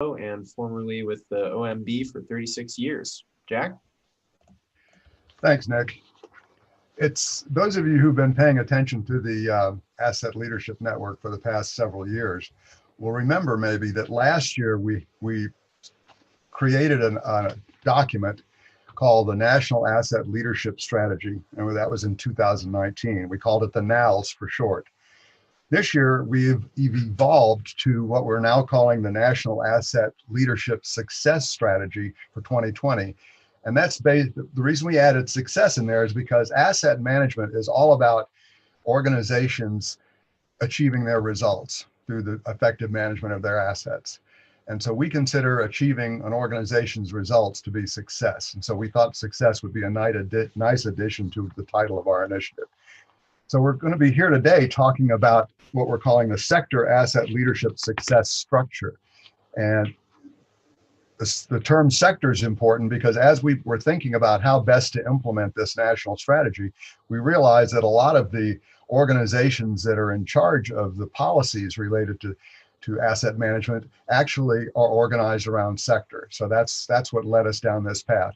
and formerly with the OMB for 36 years. Jack? Thanks, Nick. It's those of you who've been paying attention to the Asset Leadership Network for the past several years will remember maybe that last year we created a document called the National Asset Leadership Strategy, and that was in 2019. We called it the NALS for short. This year, we've evolved to what we're now calling the National Asset Leadership Success Strategy for 2020. And that's based, the reason we added success in there is because asset management is all about organizations achieving their results through the effective management of their assets. And so we consider achieving an organization's results to be success. And so we thought success would be a nice addition to the title of our initiative. So we're going to be here today talking about what we're calling the sector asset leadership success structure. And the term sector is important because as we were thinking about how best to implement this national strategy, we realized that a lot of the organizations that are in charge of the policies related to asset management actually are organized around sector. So that's what led us down this path.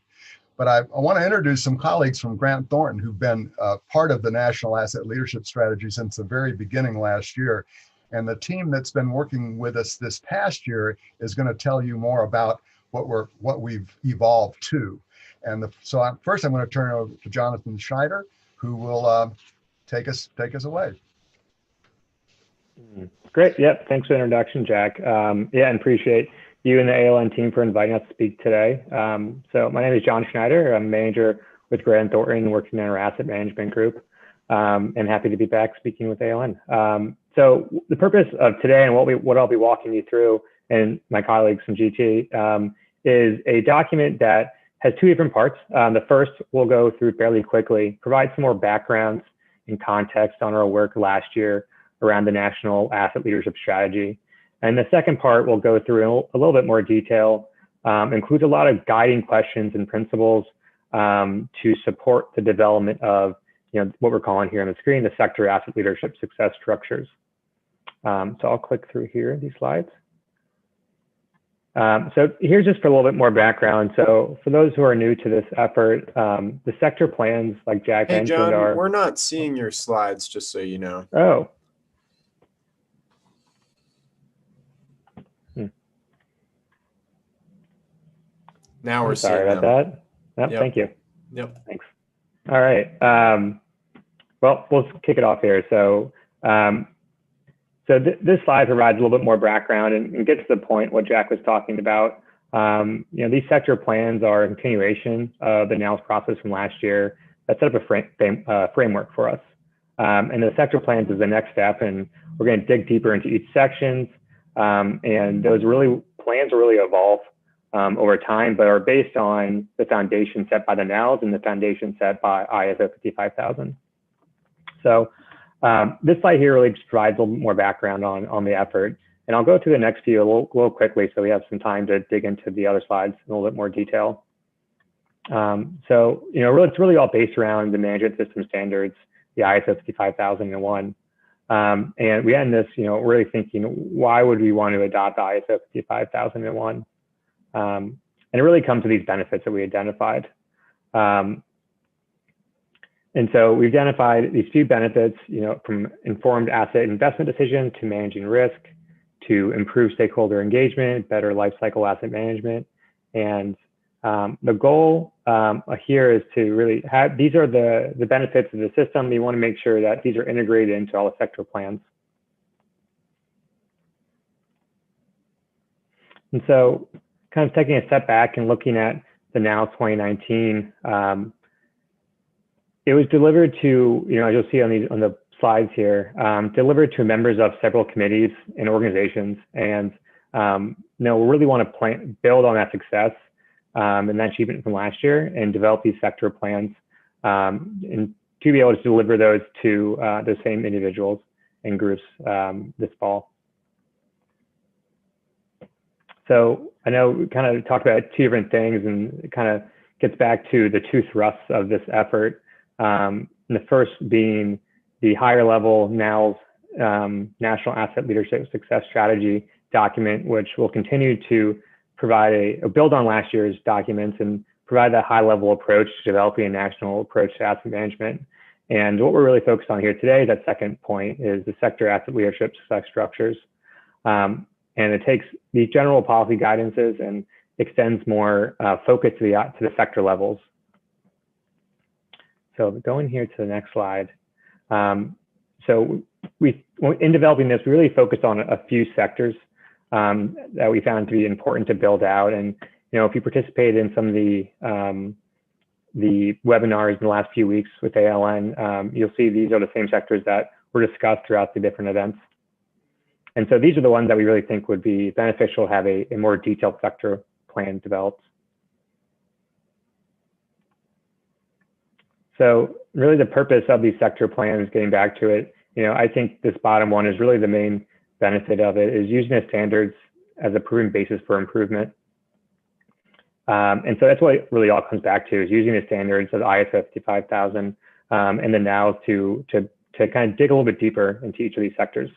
But I want to introduce some colleagues from Grant Thornton who've been part of the National Asset Leadership Strategy since the very beginning last year. And the team that's been working with us this past year is going to tell you more about what we've evolved to. And first I'm going to turn it over to Jonathan Schneider, who will take us away. Great. Yep. Thanks for the introduction, Jack. And appreciate you and the ALN team for inviting us to speak today. So my name is John Schneider. I'm manager with Grant Thornton, working in our asset management group, and happy to be back speaking with ALN. So the purpose of today and what I'll be walking you through, and my colleagues from GT, is a document that has two different parts. The first we'll go through fairly quickly, provide some more backgrounds and context on our work last year around the National Asset Leadership Strategy. And the second part we'll go through in a little bit more detail, includes a lot of guiding questions and principles to support the development of what we're calling here on the screen, the sector asset leadership success structures. So I'll click through here, these slides. So here's just for a little bit more background. So for those who are new to this effort, the sector plans, like Jack mentioned, John, we're not seeing your slides, just so you know. Oh. Now we're sorry about that. Yep. Thank you. Yep. Thanks. All right. Well, we'll kick it off here. So, this slide provides a little bit more background and gets to the point what Jack was talking about. These sector plans are a continuation of the NALS process from last year that set up a framework for us. And the sector plans is the next step, and we're going to dig deeper into each section. And those plans really evolve over time, but are based on the foundation set by the NALS and the foundation set by ISO 55000. So this slide here really just provides a little more background on the effort. And I'll go through the next few a little quickly so we have some time to dig into the other slides in a little bit more detail. It's really all based around the management system standards, the ISO 55001. And we end this, really thinking, why would we want to adopt the ISO 55001? And it really comes to these benefits that we identified. And so we identified these few benefits, from informed asset investment decision to managing risk, to improve stakeholder engagement, better lifecycle asset management. And the goal here is to really have, these are the benefits of the system. We want to make sure that these are integrated into all the sector plans. And so kind of taking a step back and looking at the NALS 2019, it was delivered to, as you'll see on the slides here, delivered to members of several committees and organizations. And we really want to build on that success and that achievement from last year and develop these sector plans and to be able to deliver those to the same individuals and groups this fall. So I know we kind of talked about two different things, and it kind of gets back to the two thrusts of this effort. And the first being the higher level NALS, National Asset Leadership Success Strategy, document, which will continue to provide build on last year's documents and provide that high-level approach to developing a national approach to asset management. And what we're really focused on here today, that second point, is the sector asset leadership success structures. And it takes these general policy guidances and extends more focus to the sector levels. So going here to the next slide. So in developing this, we really focused on a few sectors that we found to be important to build out. And if you participated in some of the webinars in the last few weeks with ALN, you'll see these are the same sectors that were discussed throughout the different events. And so these are the ones that we really think would be beneficial to have a more detailed sector plan developed. So really the purpose of these sector plans, getting back to it, I think this bottom one is really the main benefit of it, is using the standards as a proven basis for improvement. And so that's what it really all comes back to, is using the standards of ISO 55000 and then now to kind of dig a little bit deeper into each of these sectors.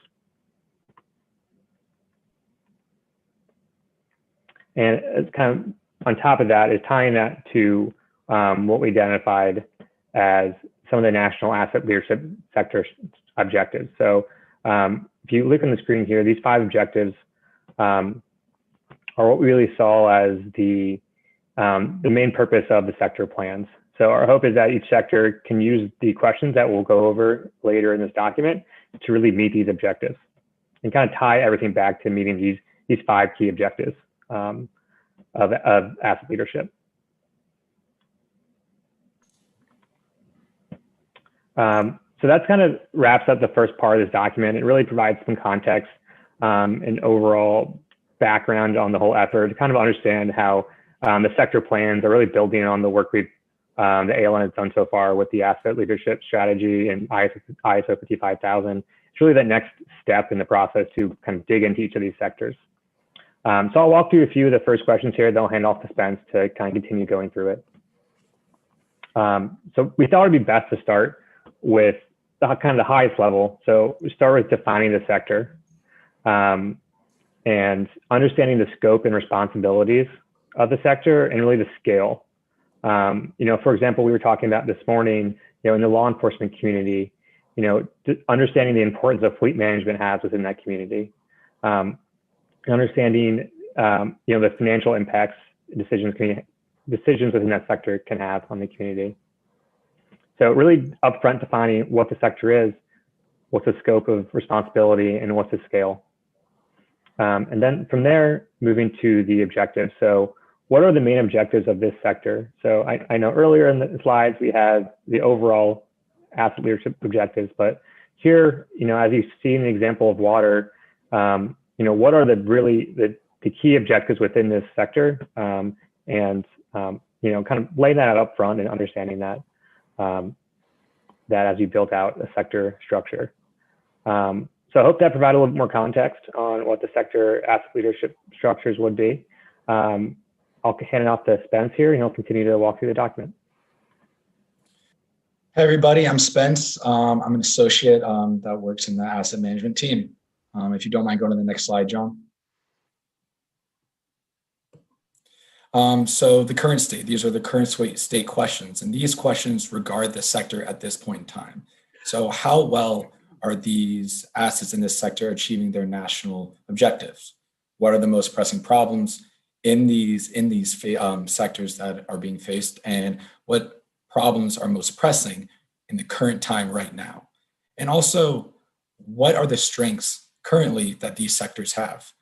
And it's kind of on top of that is tying that to what we identified as some of the national asset leadership sector objectives. So if you look on the screen here, these 5 objectives are what we really saw as the main purpose of the sector plans. So our hope is that each sector can use the questions that we'll go over later in this document to really meet these objectives and kind of tie everything back to meeting these 5 key objectives of asset leadership. So that's kind of wraps up the first part of this document. It really provides some context and overall background on the whole effort to kind of understand how the sector plans are really building on the work the ALN has done so far with the asset leadership strategy and ISO 55000. It's really the next step in the process to kind of dig into each of these sectors. So I'll walk through a few of the first questions here, then I'll hand off to Spence to kind of continue going through it. So we thought it'd be best to start with kind of the highest level. So we start with defining the sector and understanding the scope and responsibilities of the sector and really the scale. For example, we were talking about this morning, in the law enforcement community, understanding the importance of fleet management has within that community, understanding, the financial impacts decisions within that sector can have on the community. So really upfront defining what the sector is, what's the scope of responsibility, and what's the scale. And then from there, moving to the objectives. So what are the main objectives of this sector? So I know earlier in the slides, we had the overall asset leadership objectives, but here, as you see in the example of water, what are the key objectives within this sector? And kind of laying that out up front and understanding that, as you build out a sector structure. So I hope that provided a little bit more context on what the sector asset leadership structures would be. I'll hand it off to Spence here, and he'll continue to walk through the document. Hey everybody, I'm Spence. I'm an associate that works in the asset management team. If you don't mind going to the next slide, John. So the current state, these are the current state questions, and these questions regard the sector at this point in time. So how well are these assets in this sector achieving their national objectives? What are the most pressing problems in these sectors that are being faced, and what problems are most pressing in the current time right now? And also, what are the strengths currently that these sectors have?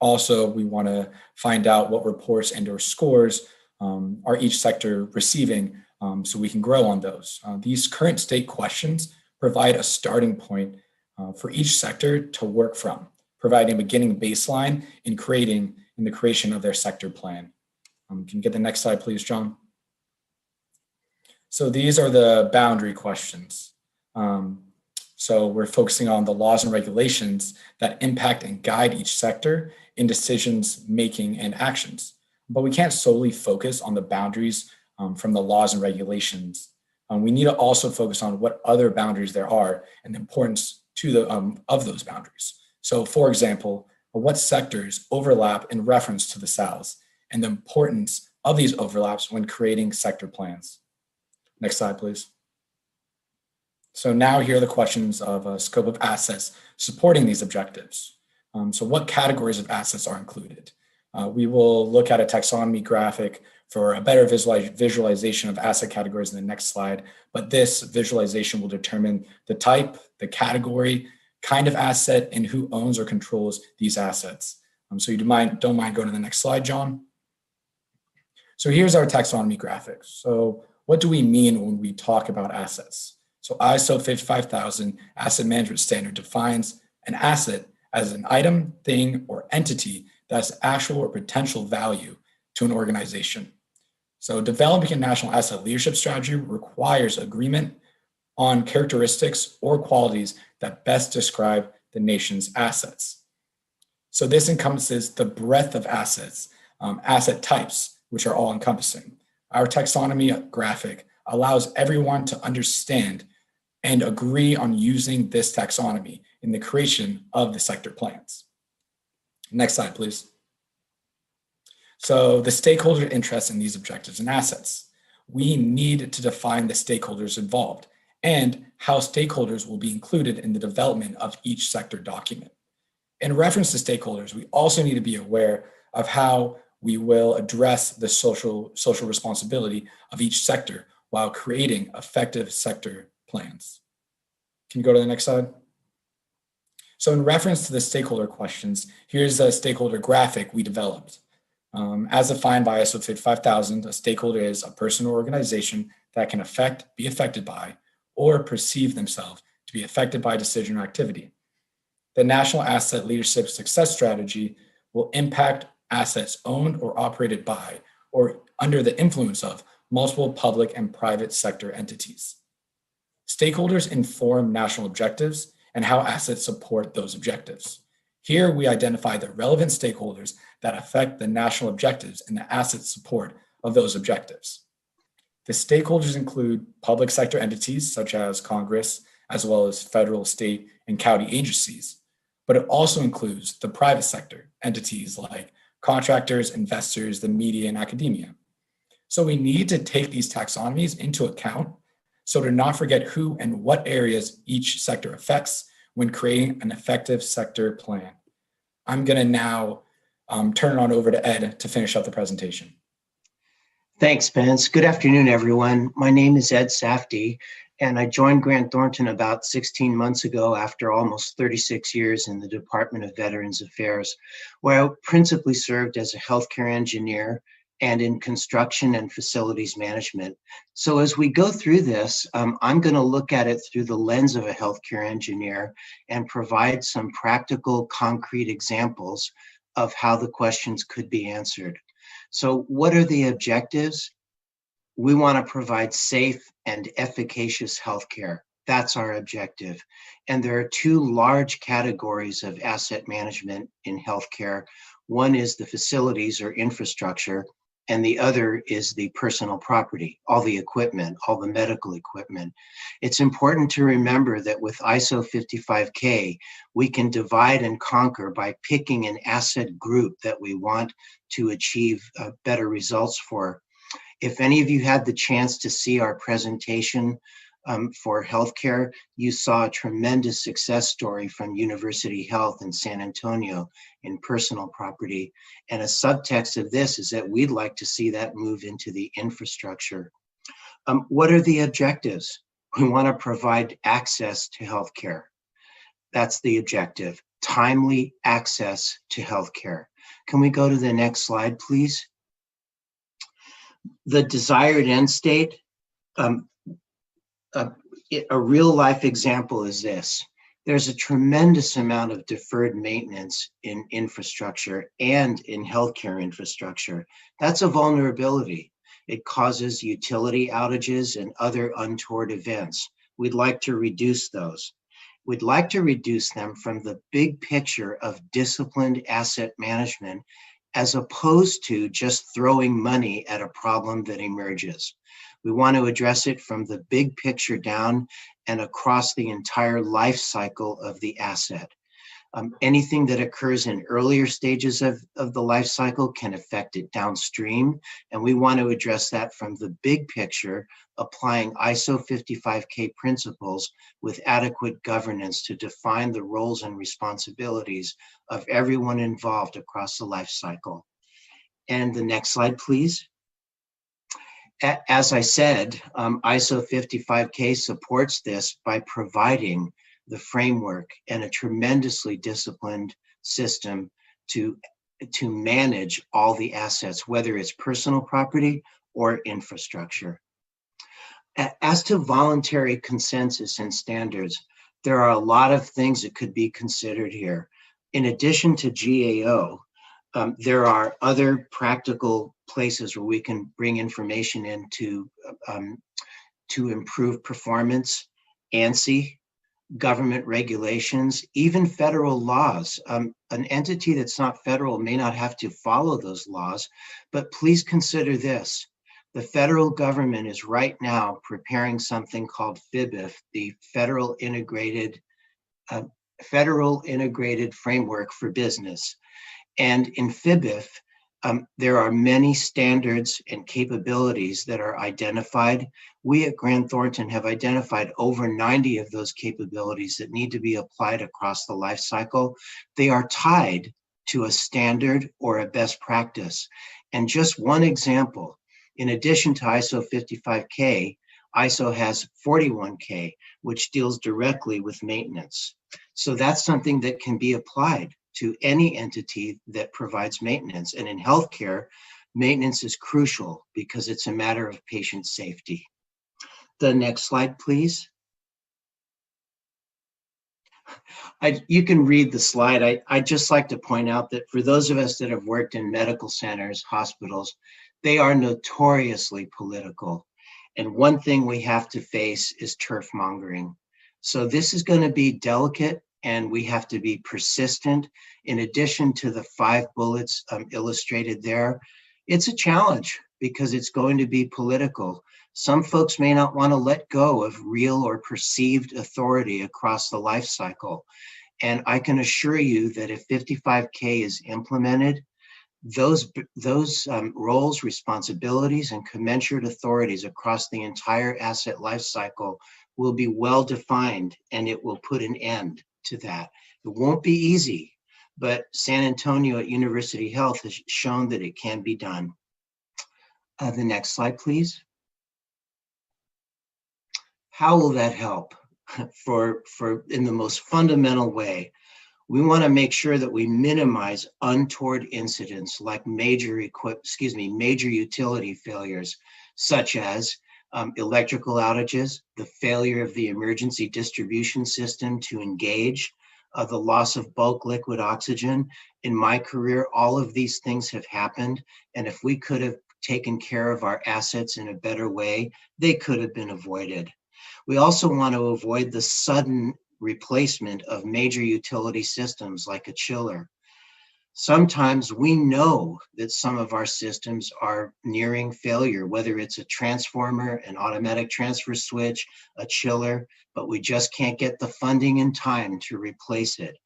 Also, we want to find out what reports and or scores are each sector receiving so we can grow on those. These current state questions provide a starting point for each sector to work from, providing a beginning baseline in the creation of their sector plan. Can you get the next slide, please, John? So these are the boundary questions. So we're focusing on the laws and regulations that impact and guide each sector in decisions making and actions. But we can't solely focus on the boundaries from the laws and regulations. We need to also focus on what other boundaries there are and the importance to of those boundaries. So for example, of what sectors overlap in reference to the SALs and the importance of these overlaps when creating sector plans. Next slide, please. So now here are the questions of a scope of assets supporting these objectives. So what categories of assets are included? We will look at a taxonomy graphic for a better visualization of asset categories in the next slide, but this visualization will determine the type, the category, kind of asset, and who owns or controls these assets. So you don't mind going to the next slide, John? So here's our taxonomy graphic. So what do we mean when we talk about assets? So ISO 55000 Asset Management Standard defines an asset as an item, thing, or entity that has actual or potential value to an organization. So developing a national asset leadership strategy requires agreement on characteristics or qualities that best describe the nation's assets. So this encompasses the breadth of assets, asset types, which are all encompassing. Our taxonomy graphic allows everyone to understand and agree on using this taxonomy in the creation of the sector plans. Next slide, please. So the stakeholder interest in these objectives and assets. We need to define the stakeholders involved and how stakeholders will be included in the development of each sector document. In reference to stakeholders, we also need to be aware of how we will address the social responsibility of each sector while creating effective sector plans. Can you go to the next slide? So in reference to the stakeholder questions, here's a stakeholder graphic we developed. As defined by ISO 55000, a stakeholder is a person or organization that can be affected by, or perceive themselves to be affected by decision or activity. The National Asset Leadership Success Strategy will impact assets owned or operated by, or under the influence of, multiple public and private sector entities. Stakeholders inform national objectives and how assets support those objectives. Here we identify the relevant stakeholders that affect the national objectives and the asset support of those objectives. The stakeholders include public sector entities such as Congress, as well as federal, state, and county agencies, but it also includes the private sector entities like contractors, investors, the media, and academia. So we need to take these taxonomies into account so to not forget who and what areas each sector affects when creating an effective sector plan. I'm going to now turn it on over to Ed to finish up the presentation. Thanks, Spence. Good afternoon, everyone. My name is Ed Safdie, and I joined Grant Thornton about 16 months ago after almost 36 years in the Department of Veterans Affairs, where I principally served as a healthcare engineer and in construction and facilities management. So as we go through this, I'm going to look at it through the lens of a healthcare engineer and provide some practical, concrete examples of how the questions could be answered. So what are the objectives? We want to provide safe and efficacious healthcare. That's our objective. And there are two large categories of asset management in healthcare. One is the facilities or infrastructure, and the other is the personal property, all the equipment, all the medical equipment. It's important to remember that with ISO 55K, we can divide and conquer by picking an asset group that we want to achieve better results for. If any of you had the chance to see our presentation for healthcare, you saw a tremendous success story from University Health in San Antonio in personal property. And a subtext of this is that we'd like to see that move into the infrastructure. What are the objectives? We want to provide access to healthcare. That's the objective, timely access to healthcare. Can we go to the next slide, please? The desired end state, a real life example is this. There's a tremendous amount of deferred maintenance in infrastructure and in healthcare infrastructure. That's a vulnerability. It causes utility outages and other untoward events. We'd like to reduce those. We'd like to reduce them from the big picture of disciplined asset management as opposed to just throwing money at a problem that emerges. We want to address it from the big picture down and across the entire life cycle of the asset. Anything that occurs in earlier stages of the life cycle can affect it downstream. And we want to address that from the big picture, applying ISO 55K principles with adequate governance to define the roles and responsibilities of everyone involved across the life cycle. And the next slide, please. As I said, ISO 55K supports this by providing the framework and a tremendously disciplined system to manage all the assets, whether it's personal property or infrastructure. As to voluntary consensus and standards, there are a lot of things that could be considered here. In addition to GAO, there are other practical places where we can bring information in to improve performance, ANSI, government regulations, even federal laws. An entity that's not federal may not have to follow those laws, but please consider this. The federal government is right now preparing something called FIBIF, the Federal Integrated Framework for Business. And in FIBIF, there are many standards and capabilities that are identified. We at Grant Thornton have identified over 90 of those capabilities that need to be applied across the life cycle. They are tied to a standard or a best practice. And just one example, in addition to ISO 55K, ISO has 41K, which deals directly with maintenance. So that's something that can be applied to any entity that provides maintenance. And in healthcare, maintenance is crucial because it's a matter of patient safety. The next slide, please. You can read the slide. I'd just like to point out that for those of us that have worked in medical centers, hospitals, they are notoriously political. And one thing we have to face is turf mongering. So this is going to be delicate, and we have to be persistent. In addition to the 5 bullets illustrated there, it's a challenge because it's going to be political. Some folks may not want to let go of real or perceived authority across the life cycle. And I can assure you that if 55K is implemented, those roles, responsibilities, and commensurate authorities across the entire asset life cycle will be well defined, and it will put an end to that. It won't be easy, but San Antonio at University Health has shown that it can be done. The next slide, please. How will that help? For in the most fundamental way, we want to make sure that we minimize untoward incidents like major utility failures, such as electrical outages, the failure of the emergency distribution system to engage, the loss of bulk liquid oxygen. In my career, all of these things have happened. And if we could have taken care of our assets in a better way, they could have been avoided. We also want to avoid the sudden replacement of major utility systems like a chiller. Sometimes we know that some of our systems are nearing failure, whether it's a transformer, an automatic transfer switch, a chiller, but we just can't get the funding in time to replace it.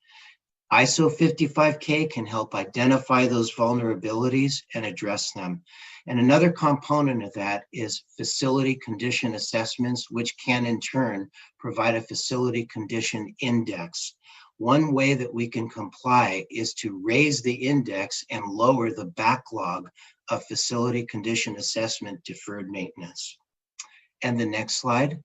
ISO 55K can help identify those vulnerabilities and address them. And another component of that is facility condition assessments, which can in turn provide a facility condition index. One way that we can comply is to raise the index and lower the backlog of facility condition assessment deferred maintenance. And the next slide.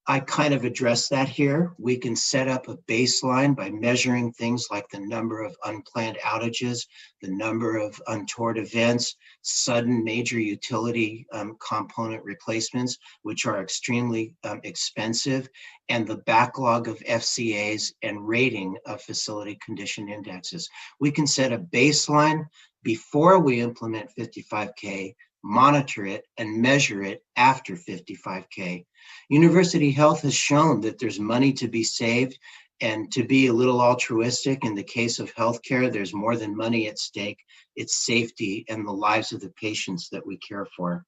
I kind of addressed that here. We can set up a baseline by measuring things like the number of unplanned outages, the number of untoward events, sudden major utility component replacements, which are extremely expensive, and the backlog of FCAs and rating of facility condition indexes. We can set a baseline before we implement 55K, monitor it, and measure it after 55K. University Health has shown that there's money to be saved, and to be a little altruistic, in the case of healthcare, there's more than money at stake. It's safety and the lives of the patients that we care for.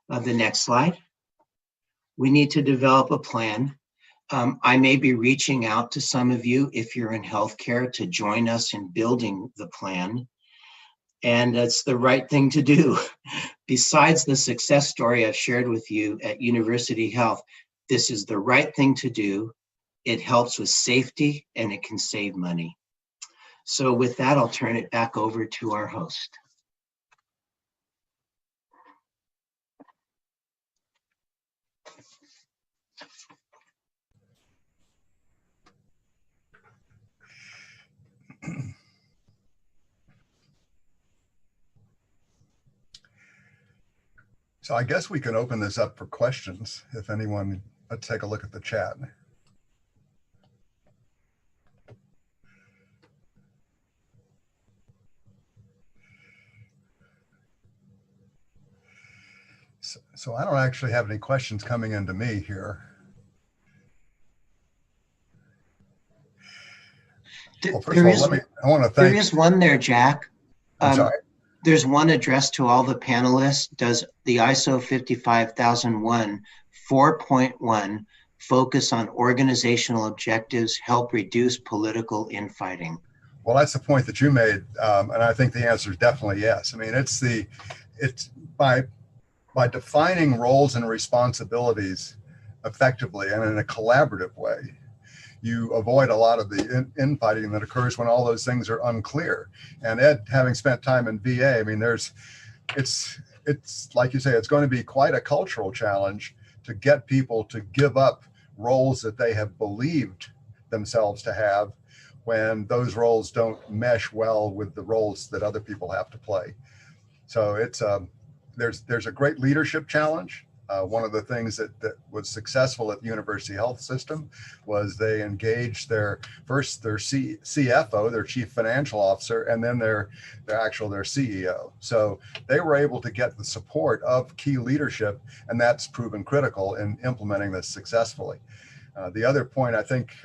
The next slide. We need to develop a plan. I may be reaching out to some of you if you're in healthcare to join us in building the plan. And it's the right thing to do. Besides the success story I've shared with you at University Health, this is the right thing to do. It helps with safety and it can save money. So with that, I'll turn it back over to our host. So I guess we can open this up for questions if anyone, let's take a look at the chat. So I don't actually have any questions coming into me here. Well, first of all, I want to thank. There is one there, Jack. I'm sorry. There's one addressed to all the panelists. Does the ISO 55001 4.1 focus on organizational objectives, help reduce political infighting? Well, that's the point that you made, and I think the answer is definitely yes. I mean, it's by defining roles and responsibilities effectively and in a collaborative way, you avoid a lot of the infighting that occurs when all those things are unclear. And Ed, having spent time in VA, I mean, it's like you say, it's going to be quite a cultural challenge to get people to give up roles that they have believed themselves to have when those roles don't mesh well with the roles that other people have to play. So it's there's a great leadership challenge. One of the things that was successful at the University Health System was they engaged their CFO, their chief financial officer, and then their CEO. So they were able to get the support of key leadership, and that's proven critical in implementing this successfully. The other point I think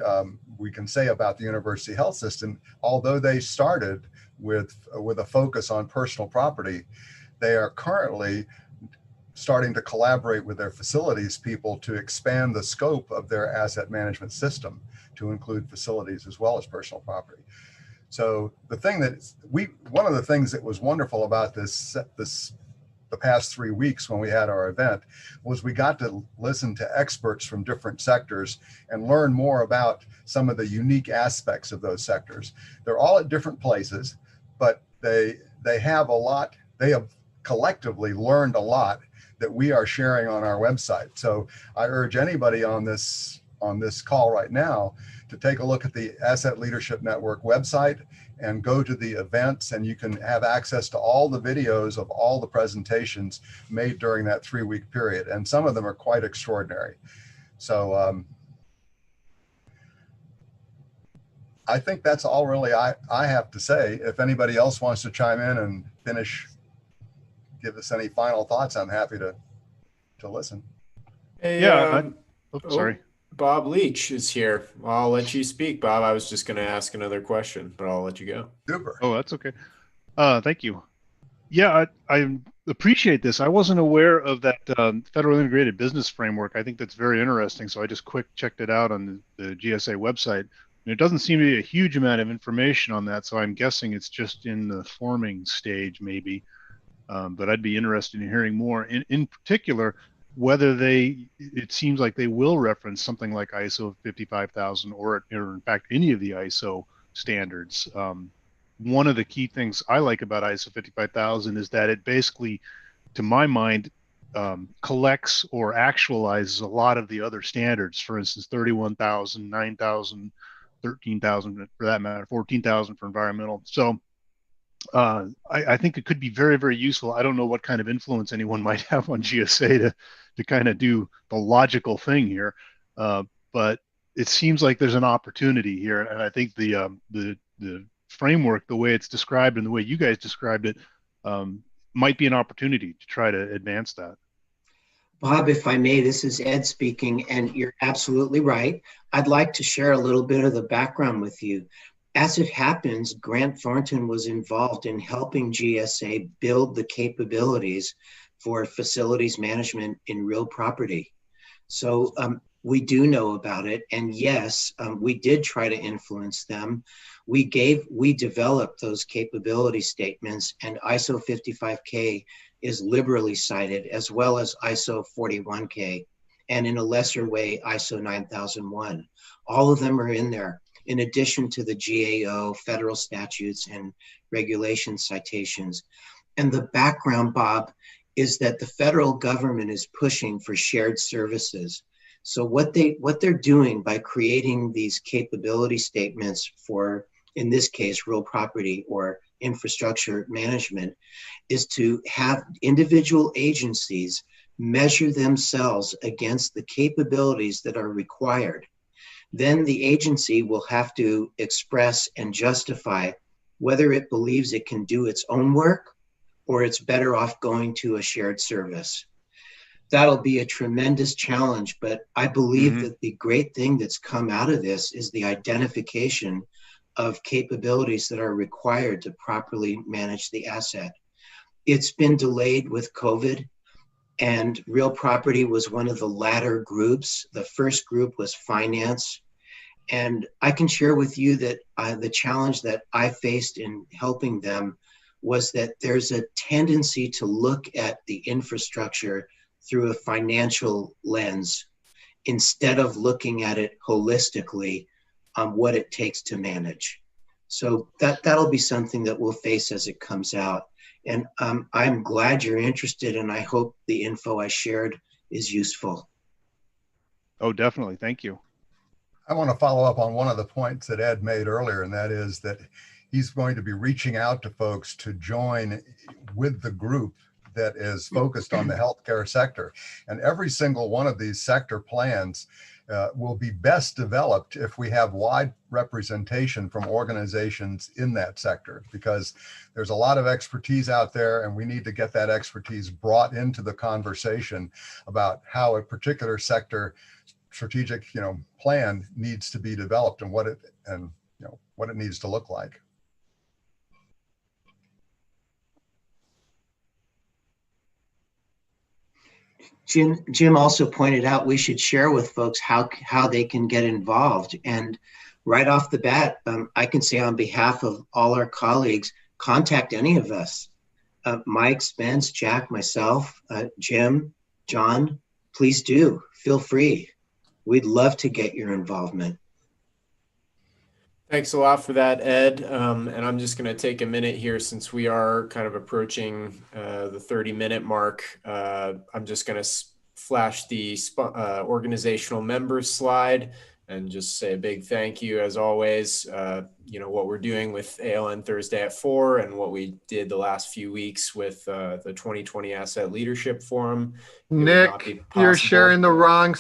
we can say about the University Health System, although they started with a focus on personal property, they are currently starting to collaborate with their facilities people to expand the scope of their asset management system to include facilities as well as personal property. So one of the things that was wonderful about the past 3 weeks when we had our event was we got to listen to experts from different sectors and learn more about some of the unique aspects of those sectors. They're all at different places, but they have collectively learned a lot that we are sharing on our website. So I urge anybody on this call right now to take a look at the Asset Leadership Network website and go to the events, and you can have access to all the videos of all the presentations made during that 3-week period. And some of them are quite extraordinary. So I think that's all really I have to say. If anybody else wants to chime in and give us any final thoughts, I'm happy to listen. Hey, Yeah. Sorry. Bob Leach is here. I'll let you speak, Bob. I was just going to ask another question, but I'll let you go. Super. Oh, that's okay. Thank you. Yeah, I appreciate this. I wasn't aware of that Federal Integrated Business Framework. I think that's very interesting. So I just quick checked it out on the GSA website. And it doesn't seem to be a huge amount of information on that. So I'm guessing it's just in the forming stage, maybe. But I'd be interested in hearing more. In particular, whether it seems like they will reference something like ISO 55000 or in fact any of the ISO standards. One of the key things I like about ISO 55000 is that it basically, to my mind, collects or actualizes a lot of the other standards. For instance, 31,000, 9,000, 13,000 for that matter, 14,000 for environmental. So I think it could be very, very useful. I don't know what kind of influence anyone might have on GSA to kind of do the logical thing here, but it seems like there's an opportunity here, and I think the framework, the way it's described and the way you guys described it, might be an opportunity to try to advance that. Bob, if I may, this is Ed speaking, and you're absolutely right. I'd like to share a little bit of the background with you. As it happens, Grant Thornton was involved in helping GSA build the capabilities for facilities management in real property. So We do know about it. And yes, we did try to influence them. We developed those capability statements, and ISO 55K is liberally cited, as well as ISO 41K, and in a lesser way, ISO 9001. All of them are in there, in addition to the GAO, federal statutes, and regulation citations. And the background, Bob, is that the federal government is pushing for shared services. So what they're doing by creating these capability statements for, in this case, real property or infrastructure management, is to have individual agencies measure themselves against the capabilities that are required. Then the agency will have to express and justify whether it believes it can do its own work or it's better off going to a shared service. That'll be a tremendous challenge, but I believe that the great thing that's come out of this is the identification of capabilities that are required to properly manage the asset. It's been delayed with COVID, and real property was one of the latter groups. The first group was finance. And I can share with you that the challenge that I faced in helping them was that there's a tendency to look at the infrastructure through a financial lens instead of looking at it holistically on what it takes to manage. So that'll be something that we'll face as it comes out. And I'm glad you're interested, and I hope the info I shared is useful. Oh, definitely. Thank you. I want to follow up on one of the points that Ed made earlier, and that is that he's going to be reaching out to folks to join with the group that is focused on the healthcare sector. And every single one of these sector plans will be best developed if we have wide representation from organizations in that sector, because there's a lot of expertise out there, and we need to get that expertise brought into the conversation about how a particular sector strategic, plan needs to be developed and what it needs to look like. Jim also pointed out we should share with folks how they can get involved. And right off the bat, I can say on behalf of all our colleagues, contact any of us. Mike, Spence, Jack, myself, Jim, John, please do. Feel free. We'd love to get your involvement. Thanks a lot for that, Ed. And I'm just going to take a minute here since we are kind of approaching the 30-minute mark. I'm just going to flash the organizational members slide and just say a big thank you, as always. What we're doing with ALN Thursday at 4 and what we did the last few weeks with the 2020 Asset Leadership Forum. Nick, you're sharing the wrong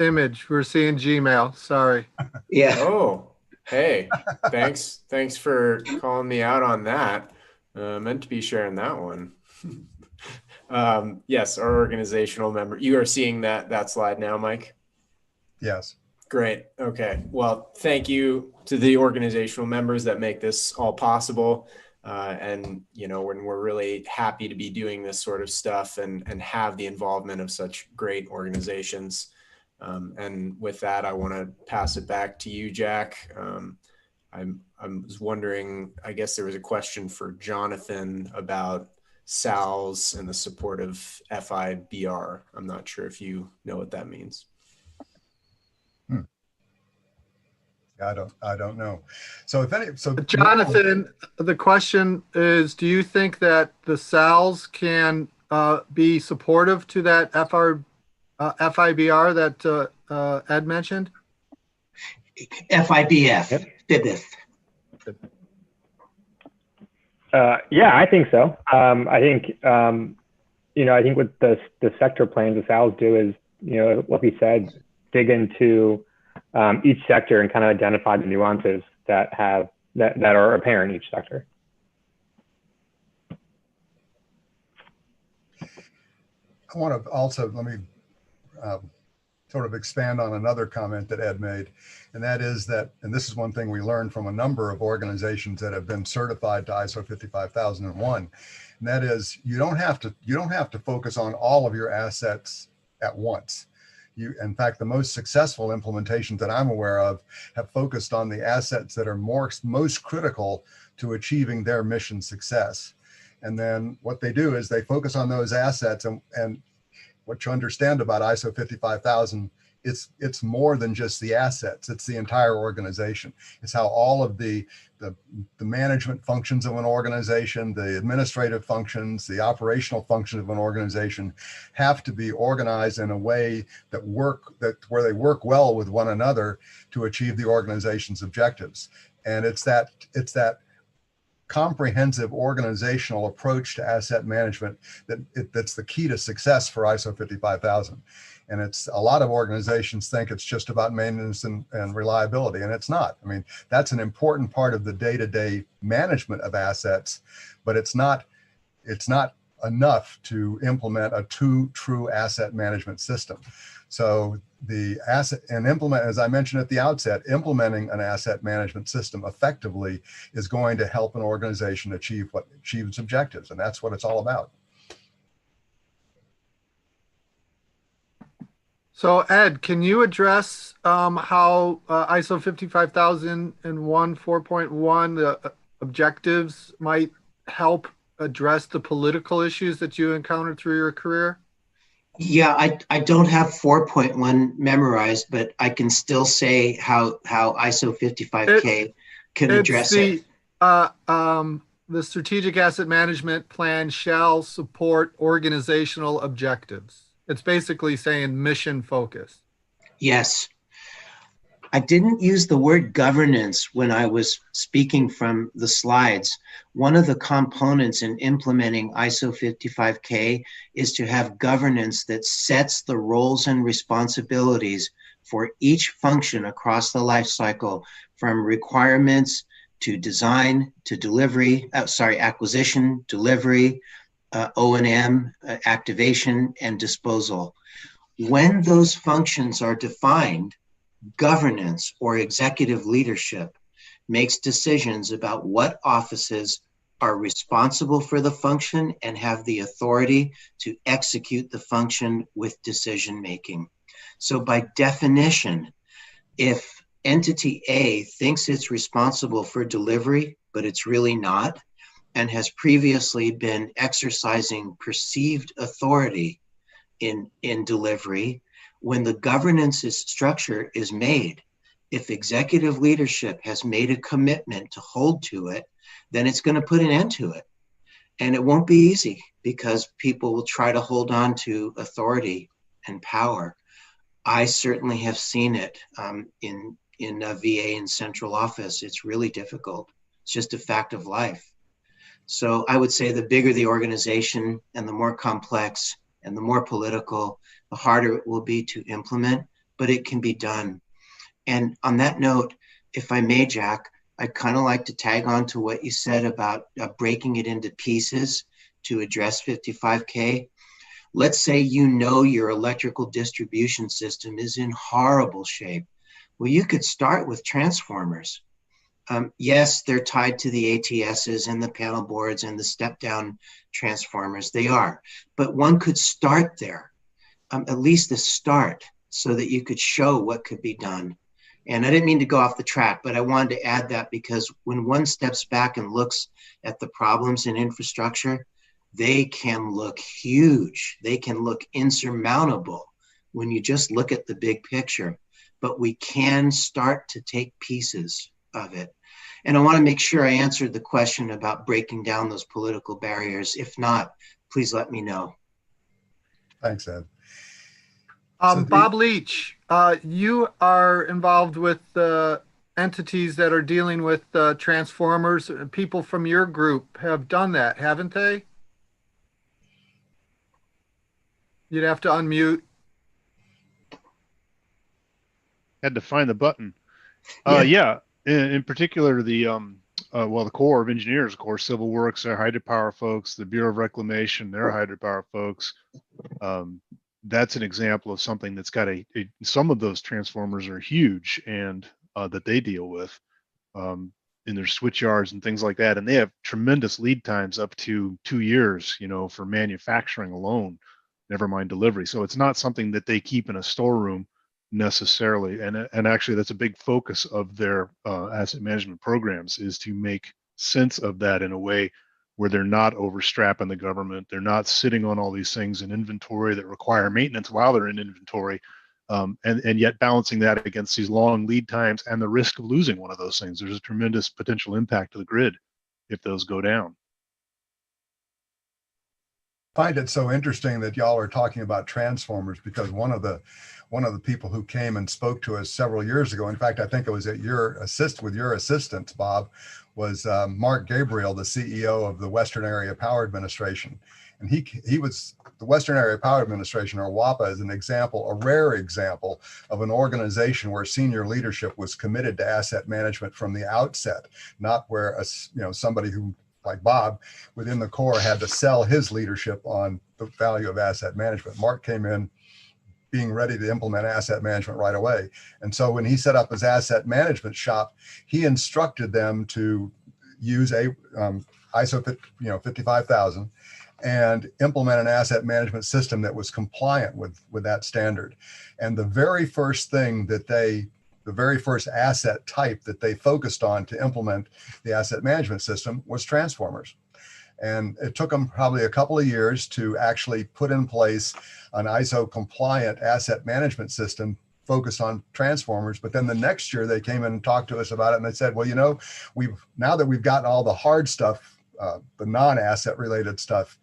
image. We're seeing Gmail. Sorry. Yeah. Oh. Hey, thanks for calling me out on that. Meant to be sharing that one. Yes, our organizational member. You are seeing that slide now, Mike? Yes. Great. Okay. Well, thank you to the organizational members that make this all possible. And when we're really happy to be doing this sort of stuff and have the involvement of such great organizations. And with that, I want to pass it back to you, Jack. I was wondering, I guess there was a question for Jonathan about SALs and the support of FIBR. I'm not sure if you know what that means. I don't know. So Jonathan, the question is, do you think that the SALs can be supportive to that FIBR that Ed mentioned? FIBF, FIBF. Yeah, I think so. I think what the sector plans, the SALs do is, what we said, dig into each sector and kind of identify the nuances that are apparent in each sector. I want to also, let me sort of expand on another comment that Ed made, and that is that, and this is one thing we learned from a number of organizations that have been certified to ISO 55001, and that is you don't have to focus on all of your assets at once. In fact, the most successful implementations that I'm aware of have focused on the assets that are most critical to achieving their mission success. And then what they do is they focus on those assets, and what you understand about ISO 55000, it's more than just the assets, it's the entire organization. It's how all of the management functions of an organization, the administrative functions, the operational functions of an organization have to be organized in a way where they work well with one another to achieve the organization's objectives. And it's that comprehensive organizational approach to asset management that's the key to success for ISO 55000. And it's a lot of organizations think it's just about maintenance and reliability, and it's not. I mean, that's an important part of the day-to-day management of assets, but it's not enough to implement a true asset management system. So as I mentioned at the outset, implementing an asset management system effectively is going to help an organization achieve its objectives. And that's what it's all about. So Ed, can you address how ISO 55001 4.1, the objectives might help address the political issues that you encountered through your career? Yeah, I don't have 4.1 memorized, but I can still say how ISO 55K can address it. The strategic asset management plan shall support organizational objectives. It's basically saying mission focus. Yes. I didn't use the word governance when I was speaking from the slides. One of the components in implementing ISO 55K is to have governance that sets the roles and responsibilities for each function across the life cycle, from requirements to design to delivery, acquisition, delivery, O&M, activation, and disposal. When those functions are defined, governance or executive leadership makes decisions about what offices are responsible for the function and have the authority to execute the function with decision making. So by definition, if entity A thinks it's responsible for delivery, but it's really not, and has previously been exercising perceived authority in delivery, when the governance structure is made, if executive leadership has made a commitment to hold to it, then it's going to put an end to it. And it won't be easy because people will try to hold on to authority and power. I certainly have seen it in VA and central office. It's really difficult. It's just a fact of life. So I would say the bigger the organization and the more complex and the more political, the harder it will be to implement, but it can be done. And on that note, if I may, Jack, I'd kind of like to tag on to what you said about breaking it into pieces to address 55K. Let's say you know your electrical distribution system is in horrible shape. Well, you could start with transformers. Yes, they're tied to the ATSs and the panel boards and the step-down transformers. They are, but one could start there, at least a start, so that you could show what could be done. And I didn't mean to go off the track, but I wanted to add that because when one steps back and looks at the problems in infrastructure, they can look huge. They can look insurmountable when you just look at the big picture, but we can start to take pieces of it. And I want to make sure I answered the question about breaking down those political barriers. If not, please let me know. Thanks, Ed. Bob Leach, you are involved with entities that are dealing with transformers. People from your group have done that, haven't they? You'd have to unmute. Had to find the button. Yeah. Yeah. In particular, the Corps of Engineers, of course, Civil Works, their hydropower folks, the Bureau of Reclamation, their hydropower folks. That's an example of something that's got some of those transformers are huge and that they deal with in their switch yards and things like that. And they have tremendous lead times up to 2 years, for manufacturing alone. never mind delivery. So it's not something that they keep in a storeroom necessarily. And actually, that's a big focus of their asset management programs, is to make sense of that in a way where they're not overstrapping the government. They're not sitting on all these things in inventory that require maintenance while they're in inventory. And yet balancing that against these long lead times and the risk of losing one of those things. There's a tremendous potential impact to the grid if those go down. I find it so interesting that y'all are talking about transformers, because one of the people who came and spoke to us several years ago, in fact, I think it was at your assistance, Bob, was Mark Gabriel, the CEO of the Western Area Power Administration. And he was, the Western Area Power Administration, or WAPA, is an example, a rare example of an organization where senior leadership was committed to asset management from the outset, not where somebody who, like Bob, within the core had to sell his leadership on the value of asset management. Mark came in being ready to implement asset management right away. And so when he set up his asset management shop, he instructed them to use a ISO 55000 and implement an asset management system that was compliant with that standard. And the very first asset type that they focused on to implement the asset management system was transformers. And it took them probably a couple of years to actually put in place an ISO compliant asset management system focused on transformers. But then the next year they came in and talked to us about it, and they said, well, now that we've gotten all the hard stuff, the non-asset related stuff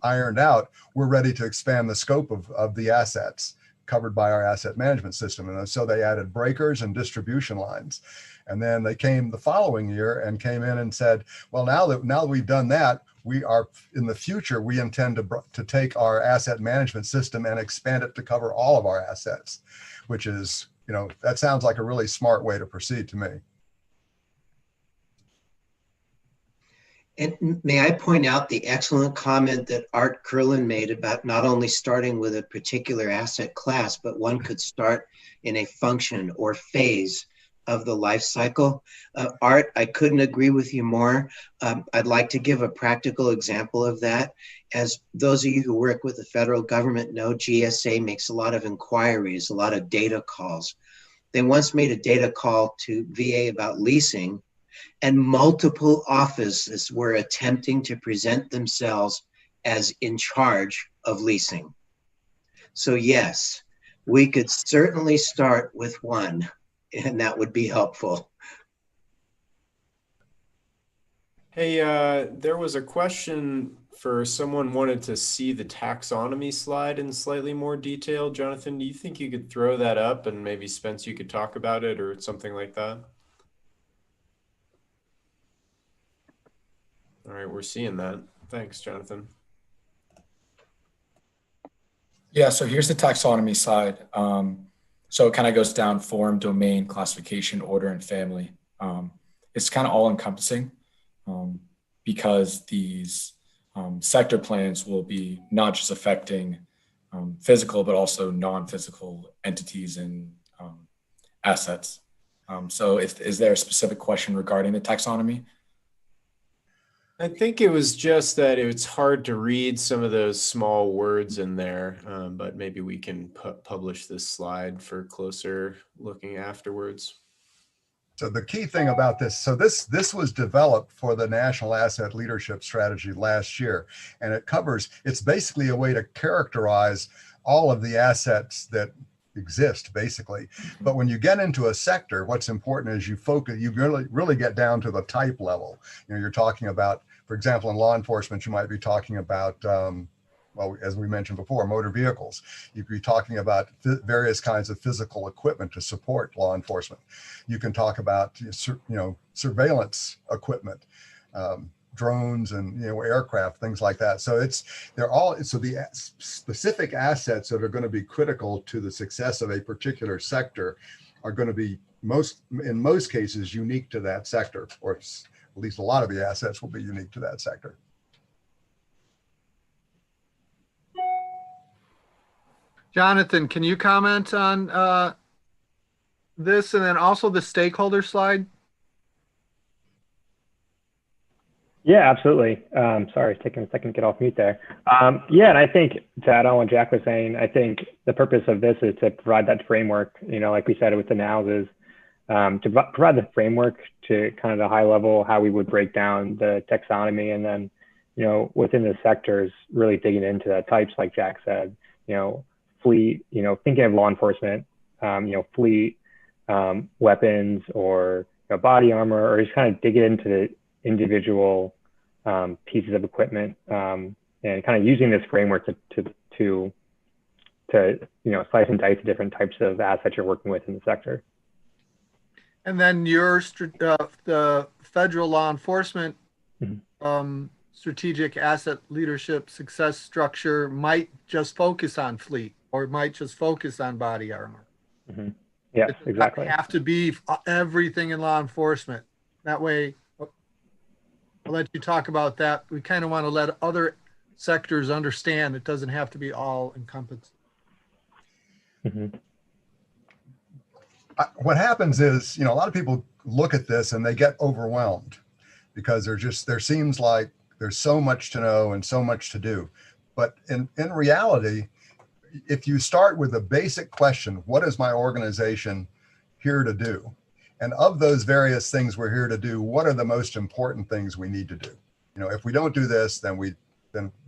ironed out, we're ready to expand the scope of the assets covered by our asset management system. And so they added breakers and distribution lines. And then they came the following year and came in and said, well, now that we've done that, we are, in the future, we intend to take our asset management system and expand it to cover all of our assets, which is, that sounds like a really smart way to proceed to me. And may I point out the excellent comment that Art Curlin made about not only starting with a particular asset class, but one could start in a function or phase of the life cycle. Art, I couldn't agree with you more. I'd like to give a practical example of that. As those of you who work with the federal government know, GSA makes a lot of inquiries, a lot of data calls. They once made a data call to VA about leasing, and multiple offices were attempting to present themselves as in charge of leasing. So yes, we could certainly start with one, and that would be helpful. Hey, there was a question for someone wanted to see the taxonomy slide in slightly more detail. Jonathan, do you think you could throw that up, and maybe Spence, you could talk about it or something like that? All right, we're seeing that. Thanks, Jonathan. Yeah, so here's the taxonomy slide. So it kind of goes down: form, domain, classification, order, and family. It's kind of all encompassing because these sector plans will be not just affecting physical, but also non-physical entities and assets. So is there a specific question regarding the taxonomy? I think it was just that it's hard to read some of those small words in there, but maybe we can publish this slide for closer looking afterwards. So the key thing about this, so this was developed for the National Asset Leadership Strategy last year, and it's basically a way to characterize all of the assets that exist, basically. But when you get into a sector, what's important is you really get down to the type level. You're talking about, for example, in law enforcement, you might be talking about, well, as we mentioned before, motor vehicles. You could be talking about various kinds of physical equipment to support law enforcement. You can talk about, surveillance equipment, drones and aircraft, things like that. So the specific assets that are going to be critical to the success of a particular sector are going to be in most cases unique to that sector, or at least a lot of the assets will be unique to that sector. Jonathan, can you comment on this, and then also the stakeholder slide? Yeah, absolutely. Sorry, it's taking a second to get off mute there. Yeah, and I think to add on what Jack was saying, I think the purpose of this is to provide that framework, like we said with the nows, is to provide the framework to kind of the high level, how we would break down the taxonomy, and then, within the sectors, really digging into the types, like Jack said, fleet, thinking of law enforcement, fleet, weapons, or body armor, or just kind of digging into the individual pieces of equipment, and kind of using this framework to slice and dice the different types of assets you're working with in the sector. And then the federal law enforcement strategic asset leadership success structure might just focus on fleet, or might just focus on body armor. Mm-hmm. Yes, exactly. It doesn't have to be everything in law enforcement. That way, I'll let you talk about that. We kind of want to let other sectors understand it doesn't have to be all encompassing. Mm-hmm. What happens is, a lot of people look at this and they get overwhelmed because there seems like there's so much to know and so much to do. But in reality, if you start with a basic question, what is my organization here to do? And of those various things we're here to do, what are the most important things we need to do? If we don't do this, then we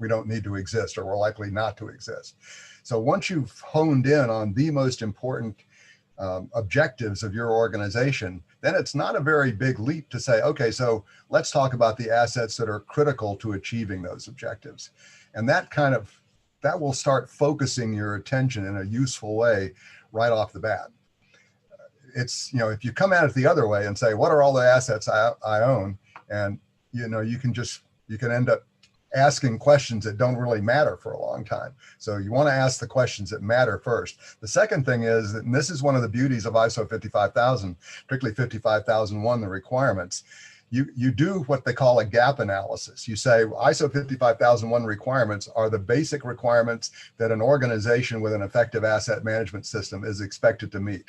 don't need to exist, or we're likely not to exist. So once you've honed in on the most important objectives of your organization, then it's not a very big leap to say, okay, so let's talk about the assets that are critical to achieving those objectives. And that will start focusing your attention in a useful way right off the bat. It's, if you come at it the other way and say, what are all the assets I own? And, you can end up asking questions that don't really matter for a long time. So you want to ask the questions that matter first. The second thing is, and this is one of the beauties of ISO 55000, particularly 55001, the requirements, you do what they call a gap analysis. You say ISO 55001 requirements are the basic requirements that an organization with an effective asset management system is expected to meet.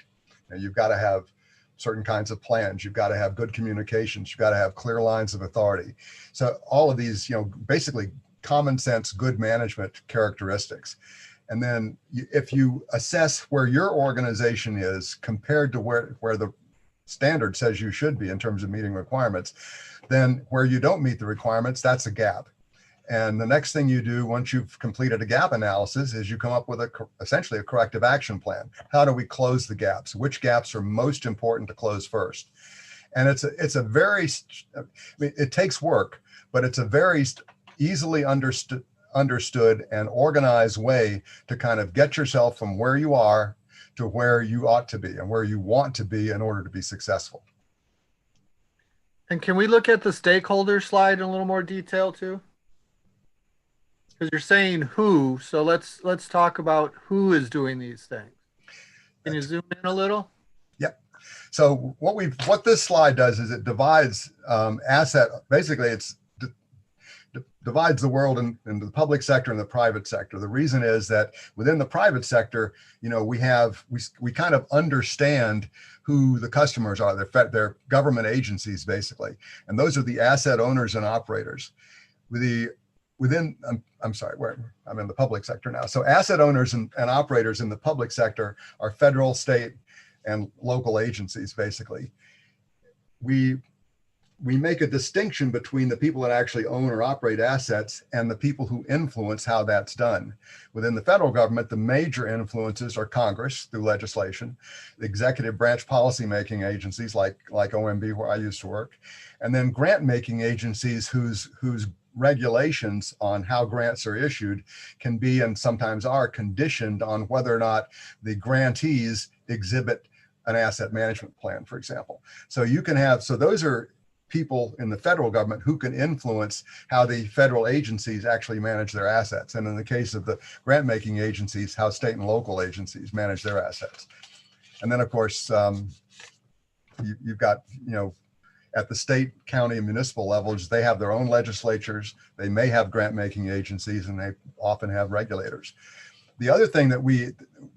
You've got to have certain kinds of plans. You've got to have good communications. You've got to have clear lines of authority. So all of these, basically common sense, good management characteristics. And then if you assess where your organization is compared to where the standard says you should be in terms of meeting requirements, then where you don't meet the requirements, that's a gap. And the next thing you do once you've completed a gap analysis is you come up with essentially a corrective action plan. How do we close the gaps? Which gaps are most important to close first? And it takes work, but it's a very easily understood and organized way to kind of get yourself from where you are to where you ought to be and where you want to be in order to be successful. And can we look at the stakeholder slide in a little more detail too? Because you're saying who, so let's talk about who is doing these things. Can you zoom in a little? Yep. So what this slide does is it divides divides the world into the public sector and the private sector. The reason is that within the private sector, we kind of understand who the customers are. They're government agencies basically, and those are the asset owners and operators. I'm in the public sector now. So asset owners and operators in the public sector are federal, state, and local agencies, basically. We make a distinction between the people that actually own or operate assets and the people who influence how that's done. Within the federal government, the major influences are Congress through legislation, the executive branch policymaking agencies like OMB, where I used to work, and then grant-making agencies whose regulations on how grants are issued can be, and sometimes are, conditioned on whether or not the grantees exhibit an asset management plan, for example. So those are people in the federal government who can influence how the federal agencies actually manage their assets. And in the case of the grant-making agencies, how state and local agencies manage their assets. And then of course, you've got, at the state, county, and municipal levels, they have their own legislatures. They may have grant-making agencies, and they often have regulators. The other thing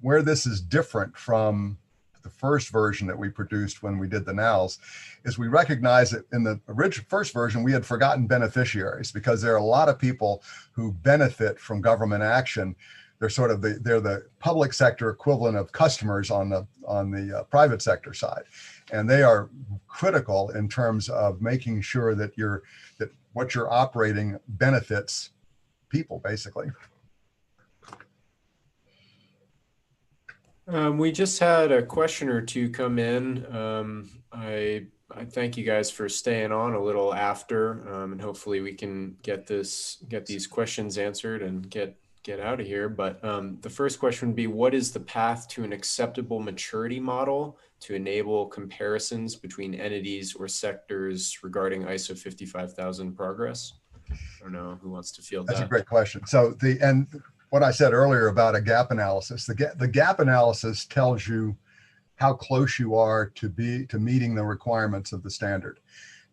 where this is different from the first version that we produced when we did the NALs, is we recognized that in the original first version, we had forgotten beneficiaries, because there are a lot of people who benefit from government action. They're sort of they're the public sector equivalent of customers on the private sector side. And they are critical in terms of making sure that what you're operating benefits people, basically. We just had a question or two come in. I thank you guys for staying on a little after, and hopefully we can get these questions answered and get out of here. But the first question would be, what is the path to an acceptable maturity model to enable comparisons between entities or sectors regarding ISO 55000 progress? I don't know who wants to field that. That's a great question. So what I said earlier about a gap analysis, the gap analysis tells you how close you are to meeting the requirements of the standard.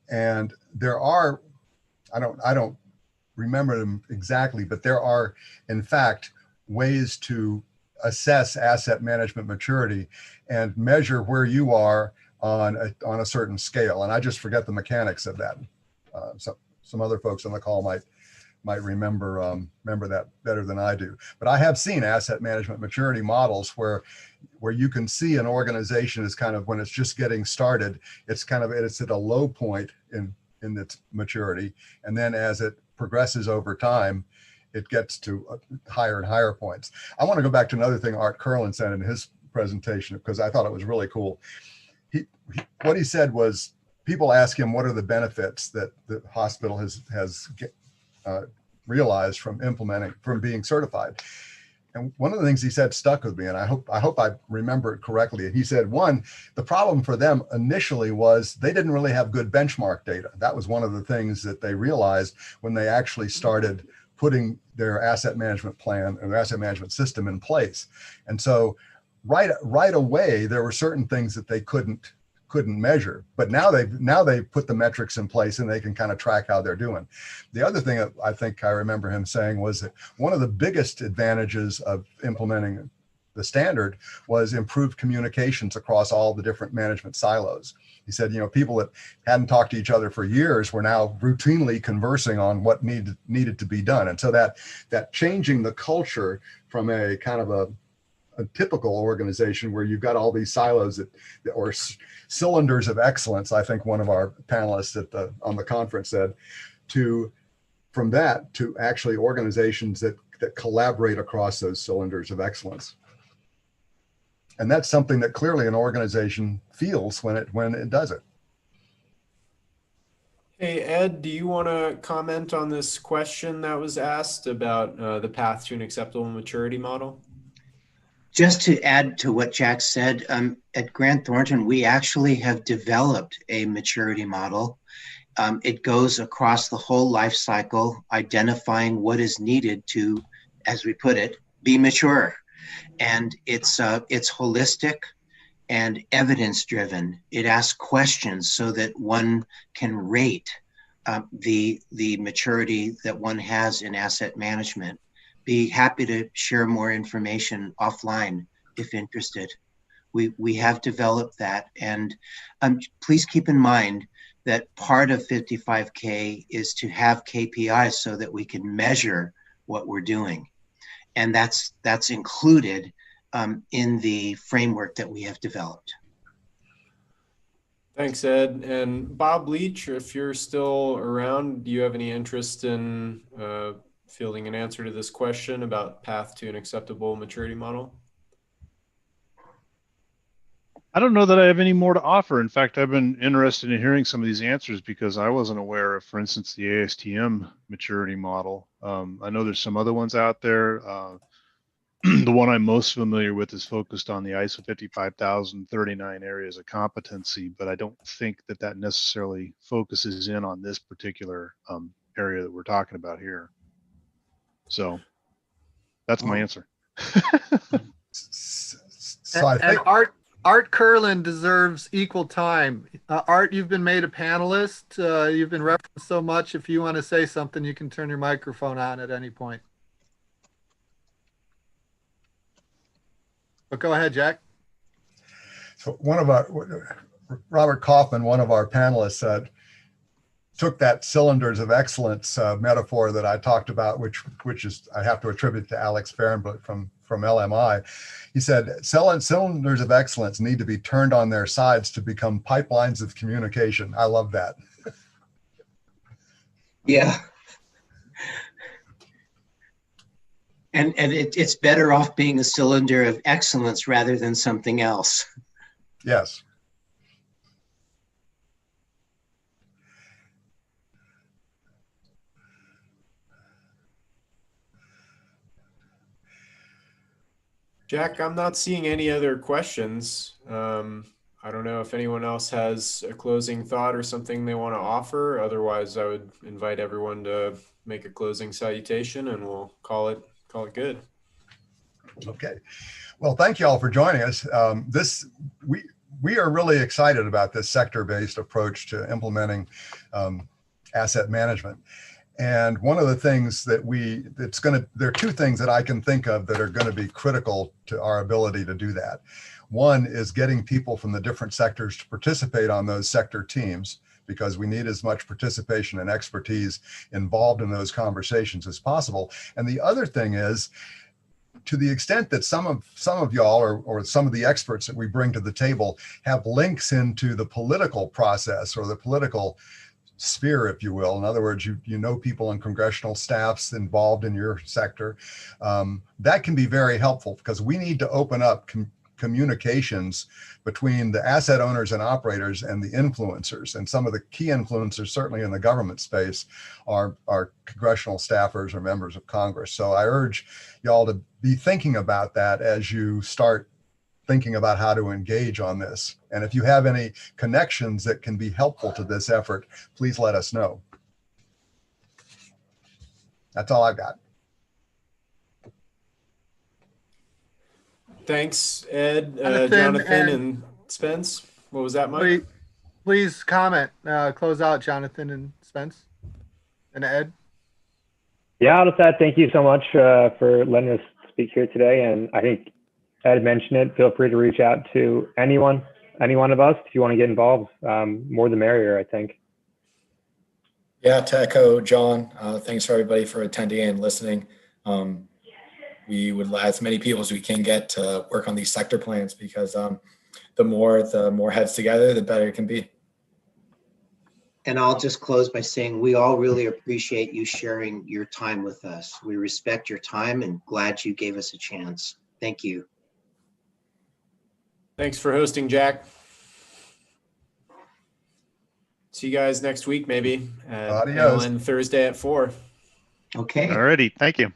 And there are, I don't remember them exactly, but there are in fact ways to assess asset management maturity and measure where you are on a certain scale. And I just forget the mechanics of that. So some other folks on the call might remember that better than I do. But I have seen asset management maturity models where you can see an organization is kind of, when it's just getting started, it's at a low point in its maturity, and then as it progresses over time, it gets to higher and higher points. I want to go back to another thing Art Curlin said in his presentation, because I thought it was really cool. What he said was, people ask him what are the benefits that the hospital has realized from being certified. And one of the things he said stuck with me, and I hope I remember it correctly. And he said, one, the problem for them initially was they didn't really have good benchmark data. That was one of the things that they realized when they actually started putting their asset management plan and their asset management system in place. And so right away, there were certain things that they couldn't measure, but now they've put the metrics in place and they can kind of track how they're doing. The other thing that I think I remember him saying was that one of the biggest advantages of implementing the standard was improved communications across all the different management silos. He said, people that hadn't talked to each other for years were now routinely conversing on what needed to be done. And so that changing the culture from a kind of a typical organization where you've got all these silos or cylinders of excellence, I think one of our panelists on the conference said, from that to actually organizations that collaborate across those cylinders of excellence. And that's something that clearly an organization feels when it does it. Hey, Ed, do you want to comment on this question that was asked about the path to an acceptable maturity model? Just to add to what Jack said, at Grant Thornton, we actually have developed a maturity model. It goes across the whole life cycle, identifying what is needed to, as we put it, be mature. And it's holistic and evidence-driven. It asks questions so that one can rate the maturity that one has in asset management. Be happy to share more information offline if interested. We have developed that, and please keep in mind that part of 55K is to have KPIs so that we can measure what we're doing, and that's included in the framework that we have developed. Thanks, Ed. And Bob Leach, if you're still around, do you have any interest in fielding an answer to this question about path to an acceptable maturity model? I don't know that I have any more to offer. In fact, I've been interested in hearing some of these answers because I wasn't aware of, for instance, the ASTM maturity model. I know there's some other ones out there. The one I'm most familiar with is focused on the ISO 55039 areas of competency, but I don't think that necessarily focuses in on this particular area that we're talking about here. So that's my answer. So I think Art Curlin deserves equal time. Art, you've been made a panelist. You've been referenced so much. If you want to say something, you can turn your microphone on at any point. But go ahead, Jack. So Robert Kaufman, one of our panelists, took that cylinders of excellence metaphor that I talked about, which is I have to attribute to Alex Fahrenblut from LMI. He said, cylinders of excellence need to be turned on their sides to become pipelines of communication. I love that. Yeah. And it's better off being a cylinder of excellence rather than something else. Yes. Jack, I'm not seeing any other questions. I don't know if anyone else has a closing thought or something they want to offer. Otherwise, I would invite everyone to make a closing salutation and we'll call it good. Okay. Well, thank you all for joining us. We are really excited about this sector-based approach to implementing asset management. And one of the things that there are two things that I can think of that are going to be critical to our ability to do that. One is getting people from the different sectors to participate on those sector teams, because we need as much participation and expertise involved in those conversations as possible. And the other thing is, to the extent that some of y'all or some of the experts that we bring to the table have links into the political process or the political sphere, if you will. In other words, you know people on congressional staffs involved in your sector. That can be very helpful, because we need to open up communications between the asset owners and operators and the influencers. And some of the key influencers, certainly in the government space, are congressional staffers or members of Congress. So I urge y'all to be thinking about that as you start thinking about how to engage on this. And if you have any connections that can be helpful to this effort, please let us know. That's all I've got. Thanks, Ed, Jonathan Jonathan, and Spence. What was that, Mike? Please comment. Close out, Jonathan and Spence and Ed. Yeah, I'll just add thank you so much for letting us speak here today. And I think Ed mentioned it. Feel free to reach out to any one of us if you want to get involved. More the merrier, I think. Yeah, to echo John, thanks for everybody for attending and listening. We would let as many people as we can get to work on these sector plans, because the more heads together, the better it can be. And I'll just close by saying we all really appreciate you sharing your time with us. We respect your time and glad you gave us a chance. Thank you. Thanks for hosting, Jack. See you guys next week, maybe at Adios. ALN Thursday at 4. Okay. Alrighty, thank you.